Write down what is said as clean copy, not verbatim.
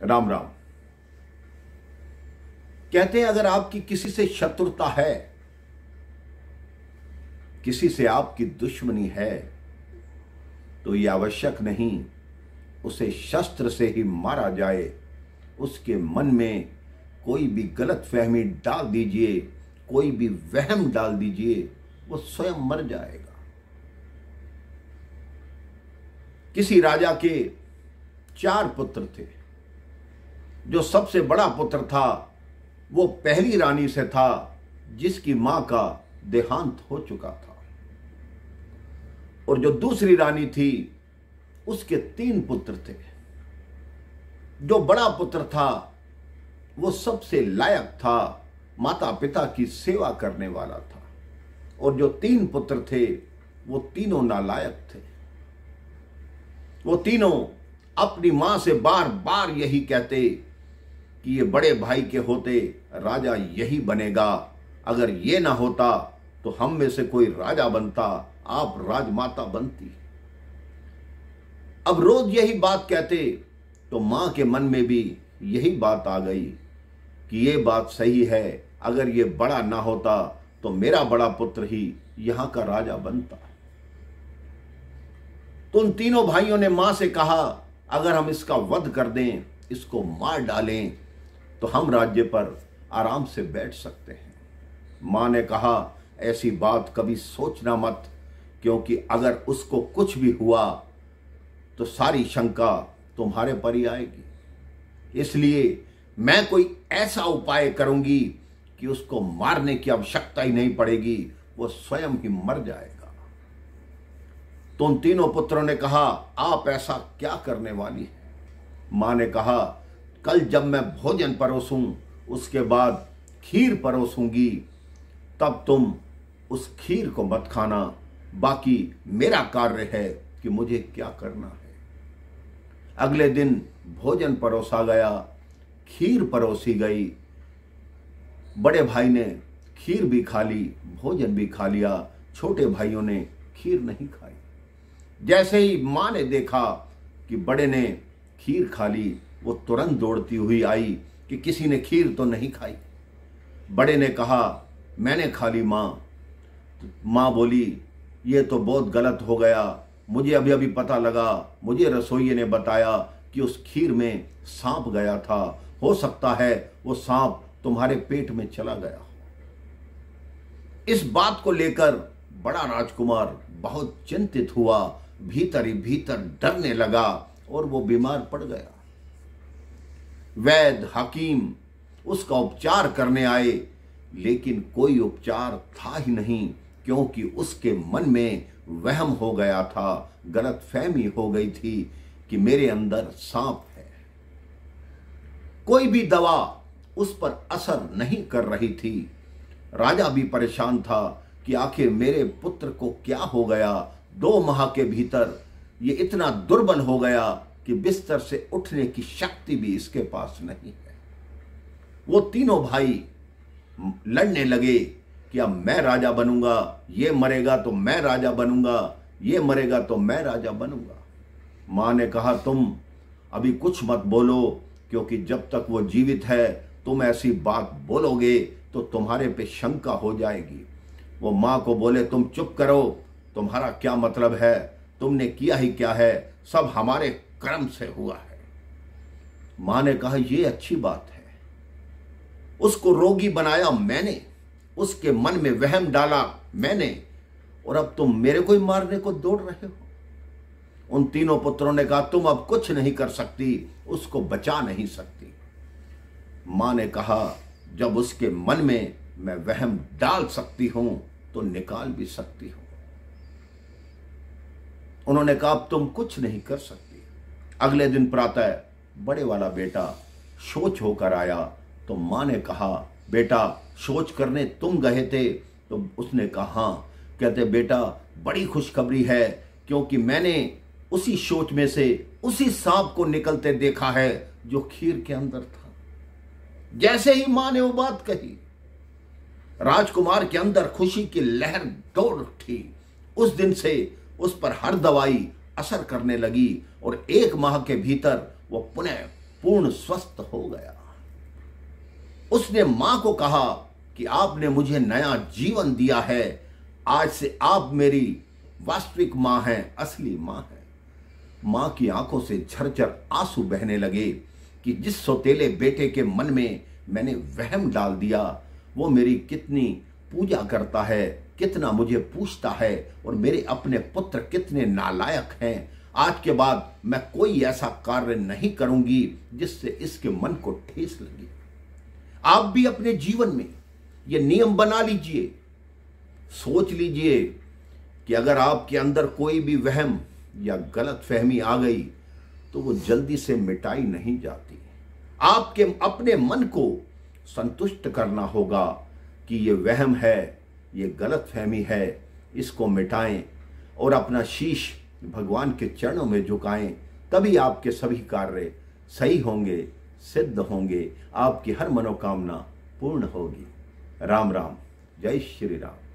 राम राम। कहते हैं अगर आपकी किसी से शत्रुता है, किसी से आपकी दुश्मनी है, तो यह आवश्यक नहीं उसे शस्त्र से ही मारा जाए। उसके मन में कोई भी गलत फहमी डाल दीजिए, कोई भी वहम डाल दीजिए, वो स्वयं मर जाएगा। किसी राजा के 4 पुत्र थे। जो सबसे बड़ा पुत्र था वो पहली रानी से था, जिसकी मां का देहांत हो चुका था। और जो दूसरी रानी थी उसके 3 पुत्र थे। जो बड़ा पुत्र था वो सबसे लायक था, माता पिता की सेवा करने वाला था। और जो 3 पुत्र थे वो तीनों नालायक थे। वो तीनों अपनी मां से बार बार यही कहते कि ये बड़े भाई के होते राजा यही बनेगा, अगर ये ना होता तो हम में से कोई राजा बनता, आप राजमाता बनती। अब रोज यही बात कहते तो मां के मन में भी यही बात आ गई कि ये बात सही है, अगर ये बड़ा ना होता तो मेरा बड़ा पुत्र ही यहां का राजा बनता। तो उन तीनों भाइयों ने मां से कहा, अगर हम इसका वध कर दें, इसको मार डालें, तो हम राज्य पर आराम से बैठ सकते हैं। मां ने कहा, ऐसी बात कभी सोचना मत, क्योंकि अगर उसको कुछ भी हुआ तो सारी शंका तुम्हारे पर ही आएगी। इसलिए मैं कोई ऐसा उपाय करूंगी कि उसको मारने की आवश्यकता ही नहीं पड़ेगी, वो स्वयं ही मर जाएगा। तो उन तीनों पुत्रों ने कहा, आप ऐसा क्या करने वाली हैं? मां ने कहा, कल जब मैं भोजन परोसूं उसके बाद खीर परोसूंगी, तब तुम उस खीर को मत खाना। बाकी मेरा कार्य है कि मुझे क्या करना है। अगले दिन भोजन परोसा गया, खीर परोसी गई। बड़े भाई ने खीर भी खा ली, भोजन भी खा लिया। छोटे भाइयों ने खीर नहीं खाई। जैसे ही मां ने देखा कि बड़े ने खीर खा ली, वो तुरंत दौड़ती हुई आई कि किसी ने खीर तो नहीं खाई। बड़े ने कहा, मैंने खा ली मां। मां बोली, ये तो बहुत गलत हो गया, मुझे अभी अभी पता लगा, मुझे रसोइये ने बताया कि उस खीर में सांप गया था, हो सकता है वो सांप तुम्हारे पेट में चला गया हो। इस बात को लेकर बड़ा राजकुमार बहुत चिंतित हुआ, भीतर ही भीतर डरने लगा और वो बीमार पड़ गया। वैद्य हकीम उसका उपचार करने आए, लेकिन कोई उपचार था ही नहीं, क्योंकि उसके मन में वहम हो गया था, गलतफहमी हो गई थी कि मेरे अंदर सांप है। कोई भी दवा उस पर असर नहीं कर रही थी। राजा भी परेशान था कि आखिर मेरे पुत्र को क्या हो गया। 2 माह के भीतर ये इतना दुर्बल हो गया कि बिस्तर से उठने की शक्ति भी इसके पास नहीं है। वो तीनों भाई लड़ने लगे कि अब मैं राजा बनूंगा, ये मरेगा तो मैं राजा बनूंगा, ये मरेगा तो मैं राजा बनूंगा। मां ने कहा, तुम अभी कुछ मत बोलो, क्योंकि जब तक वो जीवित है तुम ऐसी बात बोलोगे तो तुम्हारे पे शंका हो जाएगी। वो मां को बोले, तुम चुप करो, तुम्हारा क्या मतलब है, तुमने किया ही क्या है, सब हमारे कर्म से हुआ है। मां ने कहा, ये अच्छी बात है, उसको रोगी बनाया मैंने, उसके मन में वहम डाला मैंने, और अब तुम मेरे को ही मारने को दौड़ रहे हो। उन तीनों पुत्रों ने कहा, तुम अब कुछ नहीं कर सकती, उसको बचा नहीं सकती। मां ने कहा, जब उसके मन में मैं वहम डाल सकती हूं तो निकाल भी सकती हूं। उन्होंने कहा, अब तुम कुछ नहीं कर सकती। अगले दिन प्रातः बड़े वाला बेटा शौच होकर आया तो मां ने कहा, बेटा शौच करने तुम गए थे? तो उसने कहा, हाँ। कहते, बेटा बड़ी खुशखबरी है, क्योंकि मैंने उसी शौच में से उसी सांप को निकलते देखा है जो खीर के अंदर था। जैसे ही मां ने वो बात कही, राजकुमार के अंदर खुशी की लहर दौड़ उठी। उस दिन से उस पर हर दवाई असर करने लगी और 1 माह के भीतर वो पुनः पूर्ण स्वस्थ हो गया। उसने मां को कहा कि आपने मुझे नया जीवन दिया है, आज से आप मेरी वास्तविक मां हैं, असली मां हैं। मां की आंखों से झरझर आंसू बहने लगे कि जिस सौतेले बेटे के मन में मैंने वहम डाल दिया, वो मेरी कितनी पूजा करता है, कितना मुझे पूछता है, और मेरे अपने पुत्र कितने नालायक हैं। आज के बाद मैं कोई ऐसा कार्य नहीं करूंगी जिससे इसके मन को ठेस लगे। आप भी अपने जीवन में ये नियम बना लीजिए, सोच लीजिए कि अगर आपके अंदर कोई भी वहम या गलत फहमी आ गई तो वो जल्दी से मिटाई नहीं जाती। आपके अपने मन को संतुष्ट करना होगा कि ये वहम है, ये गलत फहमी है, इसको मिटाएं और अपना शीश भगवान के चरणों में झुकाएं। तभी आपके सभी कार्य सही होंगे, सिद्ध होंगे, आपकी हर मनोकामना पूर्ण होगी। राम राम, जय श्री राम।